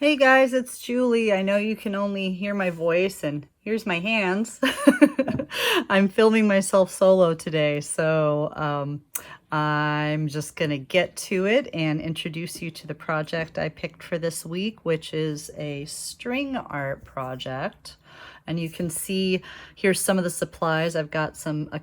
Hey guys, it's Julie. I know you can only hear my voice and here's my hands. I'm filming myself solo today, so I'm just gonna get to it and introduce you to the project I picked for this week, which is a string art project. And you can see here's some of the supplies. I've got just a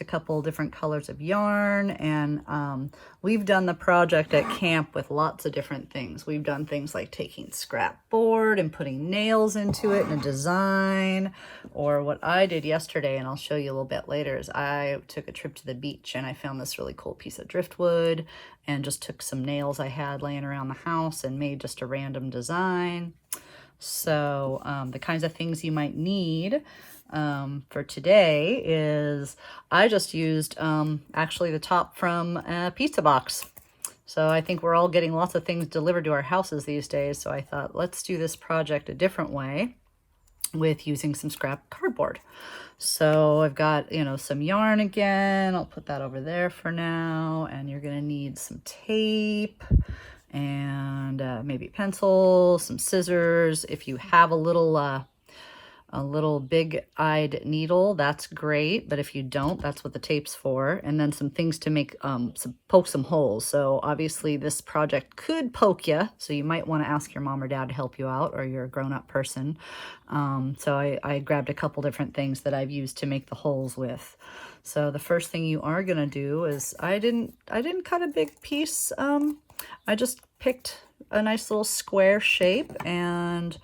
couple different colors of yarn, and we've done the project at camp with lots of different things. We've done things like taking scrap board and putting nails into it and a design, or what I did yesterday, and I'll show you a little bit later, is I took a trip to the beach and I found this really cool piece of driftwood and just took some nails I had laying around the house and made just a random design. So the kinds of things you might need for today is I just used actually the top from a pizza box. So I think we're all getting lots of things delivered to our houses these days. So I thought, let's do this project a different way with using some scrap cardboard. So I've got, some yarn again. I'll put that over there for now. And you're going to need some tape and maybe pencil, some scissors. If you have a little big-eyed needle, that's great. But if you don't, that's what the tape's for. And then some things to make poke some holes. So obviously this project could poke you, so you might want to ask your mom or dad to help you out, or you're a grown-up person. So I grabbed a couple different things that I've used to make the holes with. So the first thing you are gonna do is I didn't cut a big piece. I just picked a nice little square shape, and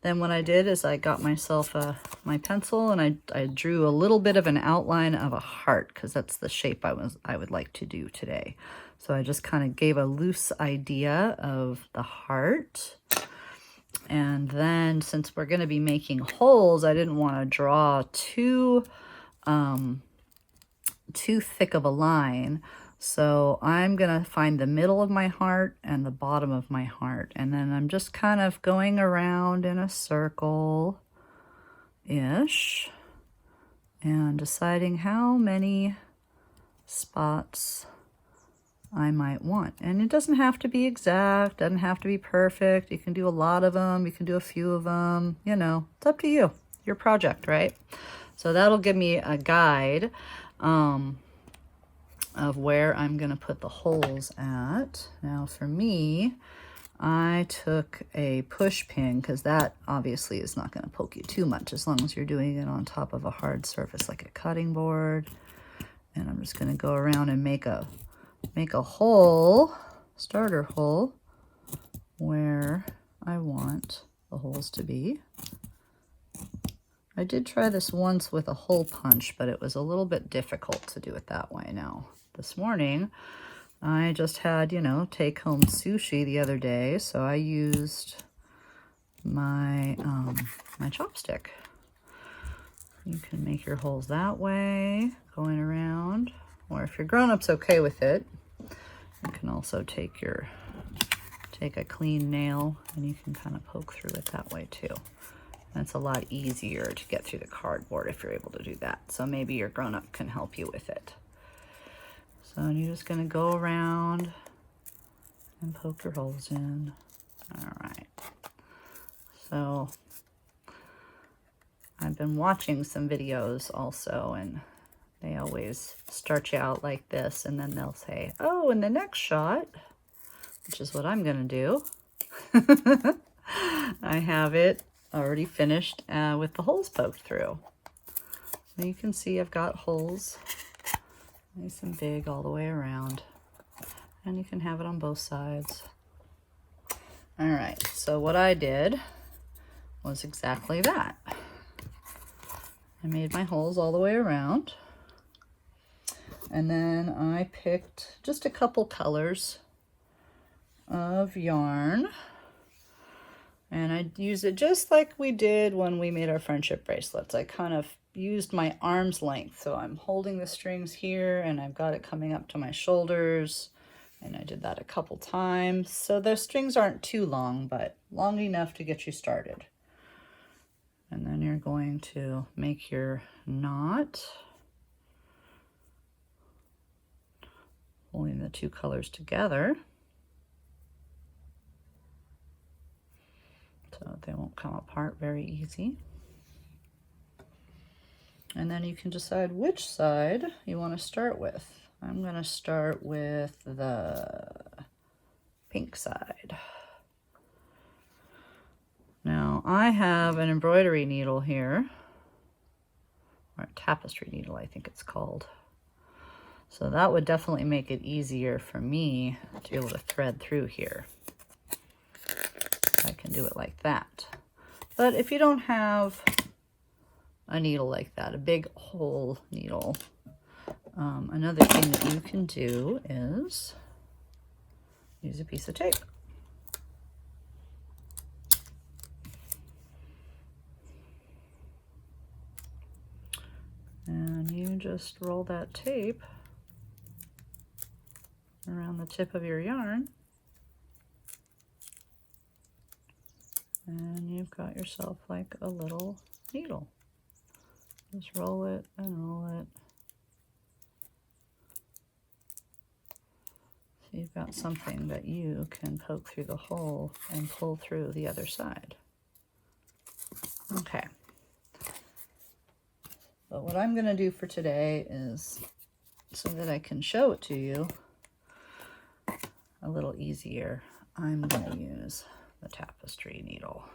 then what I did is I got myself my pencil and I drew a little bit of an outline of a heart, because that's the shape I would like to do today. So I just kind of gave a loose idea of the heart. And then since we're going to be making holes, I didn't want to draw too thick of a line. So I'm going to find the middle of my heart and the bottom of my heart. And then I'm just kind of going around in a circle-ish and deciding how many spots I might want. And it doesn't have to be exact, doesn't have to be perfect. You can do a lot of them, you can do a few of them, it's up to you, your project, right? So that'll give me a guide of where I'm going to put the holes at. Now for me, I took a push pin, because that obviously is not going to poke you too much as long as you're doing it on top of a hard surface like a cutting board. And I'm just going to go around and make a hole, starter hole, where I want the holes to be. I did try this once with a hole punch, but it was a little bit difficult to do it that way. Now, this morning, I just had, take-home sushi the other day, so I used my my chopstick. You can make your holes that way, going around, or if your grown-up's okay with it, you can also take a clean nail and you can kind of poke through it that way too. That's a lot easier to get through the cardboard if you're able to do that. So maybe your grown-up can help you with it. So you're just going to go around and poke your holes in. All right. So I've been watching some videos also, and they always start you out like this, and then they'll say, oh, in the next shot, which is what I'm going to do, I have it already finished with the holes poked through. So you can see I've got holes nice and big all the way around, and you can have it on both sides. All right, so what I did was exactly that. I made my holes all the way around, and then I picked just a couple colors of yarn, and I use it just like we did when we made our friendship bracelets. I kind of used my arm's length, so I'm holding the strings here and I've got it coming up to my shoulders, and I did that a couple times. So the strings aren't too long, but long enough to get you started. And then you're going to make your knot, holding the two colors together. that they won't come apart very easy. And then you can decide which side you want to start with. I'm going to start with the pink side. Now I have an embroidery needle here, or a tapestry needle I think it's called. So that would definitely make it easier for me to be able to thread through here. I can do it like that. But if you don't have a needle like that, a big hole needle, another thing that you can do is use a piece of tape. And you just roll that tape around the tip of your yarn. And you've got yourself like a little needle. Just roll it and roll it. So you've got something that you can poke through the hole and pull through the other side. Okay. But what I'm going to do for today is, so that I can show it to you a little easier, I'm going to use the tapestry needle.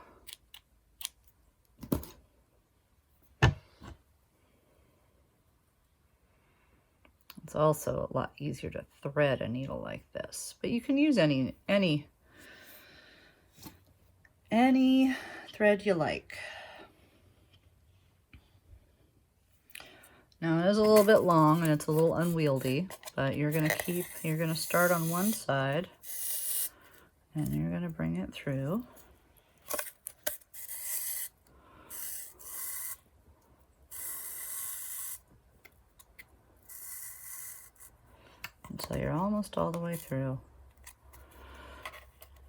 It's also a lot easier to thread a needle like this, but you can use any thread you like. Now it is a little bit long and it's a little unwieldy, but you're going to start on one side and you're going to bring it through. Until you're almost all the way through.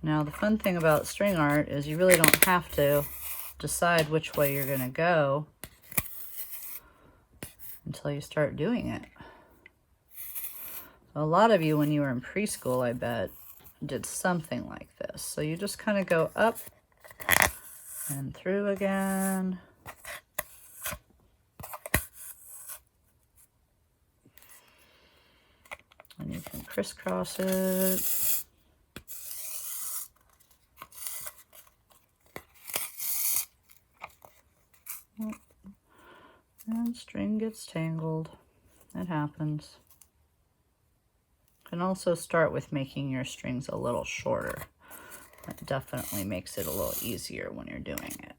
Now the fun thing about string art is you really don't have to decide which way you're going to go until you start doing it. A lot of you, when you were in preschool, I bet, did something like this. So you just kind of go up and through again. And you can crisscross it. And string gets tangled. It happens. You can also start with making your strings a little shorter. That definitely makes it a little easier when you're doing it,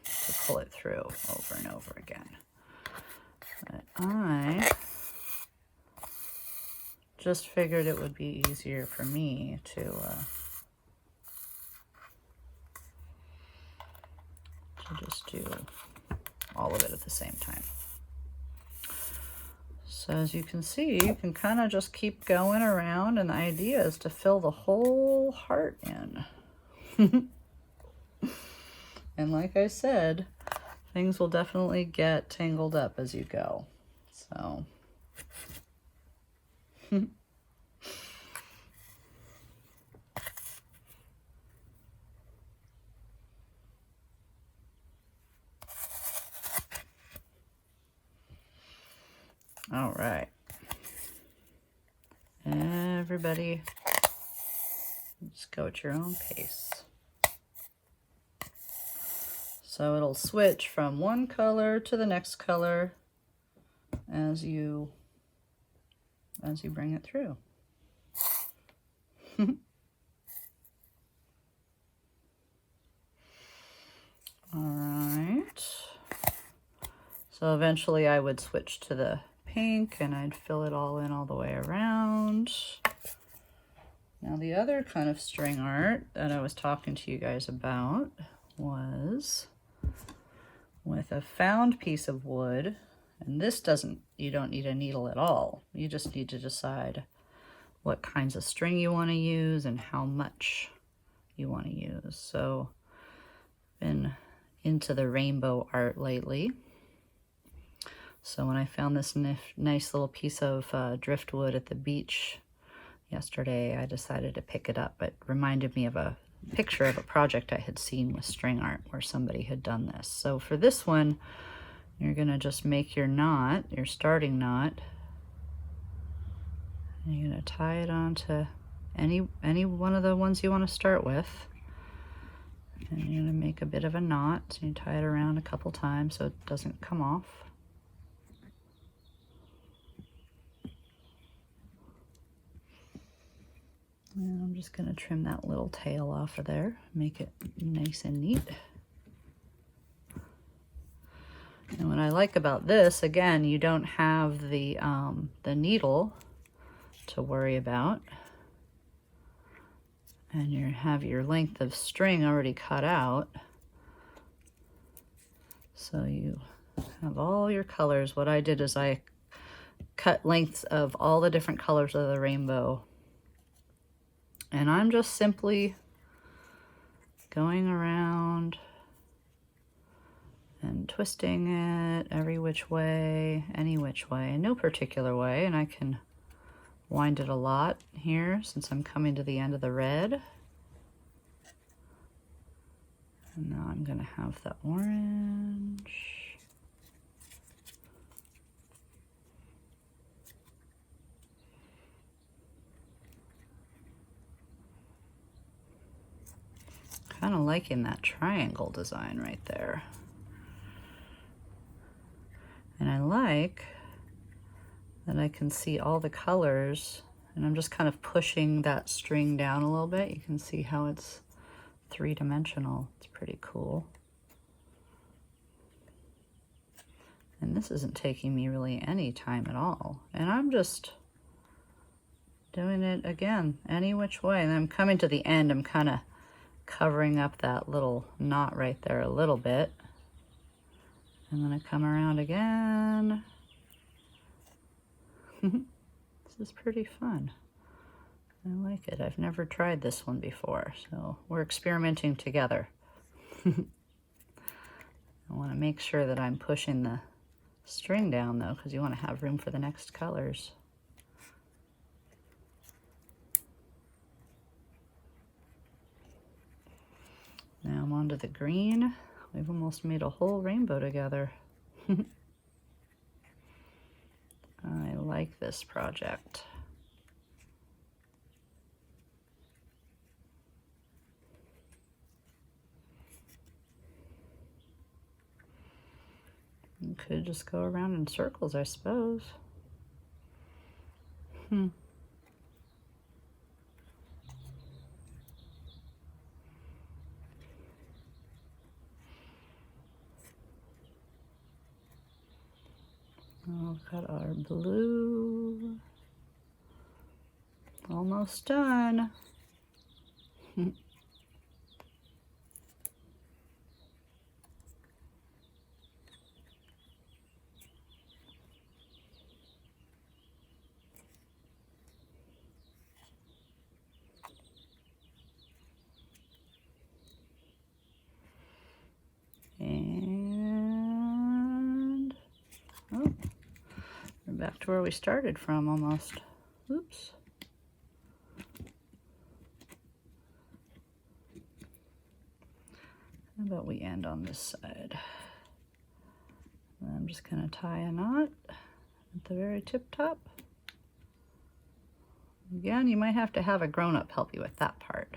to pull it through over and over again. But I just figured it would be easier for me to just do all of it at the same time. So as you can see, you can kind of just keep going around, and the idea is to fill the whole heart in. And like I said, things will definitely get tangled up as you go. So all right. Everybody, just go at your own pace. So it'll switch from one color to the next color as you bring it through. All right. So eventually I would switch to the pink and I'd fill it all in all the way around. Now the other kind of string art that I was talking to you guys about was with a found piece of wood, and this you don't need a needle at all. You just need to decide what kinds of string you want to use and how much you want to use. So been into the rainbow art lately. So when I found this nice little piece of driftwood at the beach yesterday, I decided to pick it up. It reminded me of a picture of a project I had seen with string art where somebody had done this. So for this one, you're gonna just make your knot, your starting knot, and you're gonna tie it onto any one of the ones you want to start with. And you're gonna make a bit of a knot, so you tie it around a couple times so it doesn't come off. And I'm just gonna trim that little tail off of there, make it nice and neat. And what I like about this, again, you don't have the needle to worry about. And you have your length of string already cut out. So you have all your colors. What I did is I cut lengths of all the different colors of the rainbow. And I'm just simply going around and twisting it every which way, any which way, no particular way. And I can wind it a lot here since I'm coming to the end of the red. And now I'm going to have the orange. Kind of liking that triangle design right there. And I like that I can see all the colors, and I'm just kind of pushing that string down a little bit. You can see how it's three-dimensional. It's pretty cool. And this isn't taking me really any time at all. And I'm just doing it again, any which way. And I'm coming to the end, I'm kind of covering up that little knot right there a little bit. I'm gonna come around again. This is pretty fun. I like it. I've never tried this one before, so we're experimenting together. I want to make sure that I'm pushing the string down though, because you want to have room for the next colors. Now I'm onto the green. We've almost made a whole rainbow together. I like this project. You could just go around in circles, I suppose. We've got our blue. Almost done. And oh, we're back to where we started from almost. Oops. How about we end on this side? And I'm just going to tie a knot at the very tip top. Again, you might have to have a grown-up help you with that part.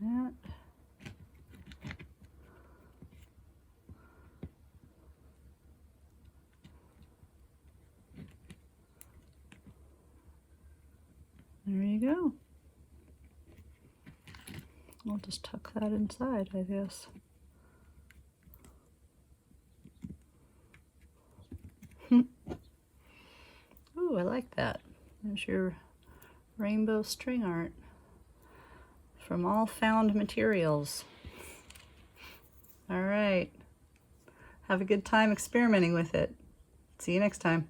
That. There you go. I'll just tuck that inside, I guess. Ooh, I like that. There's your rainbow string art from all found materials. All right. Have a good time experimenting with it. See you next time.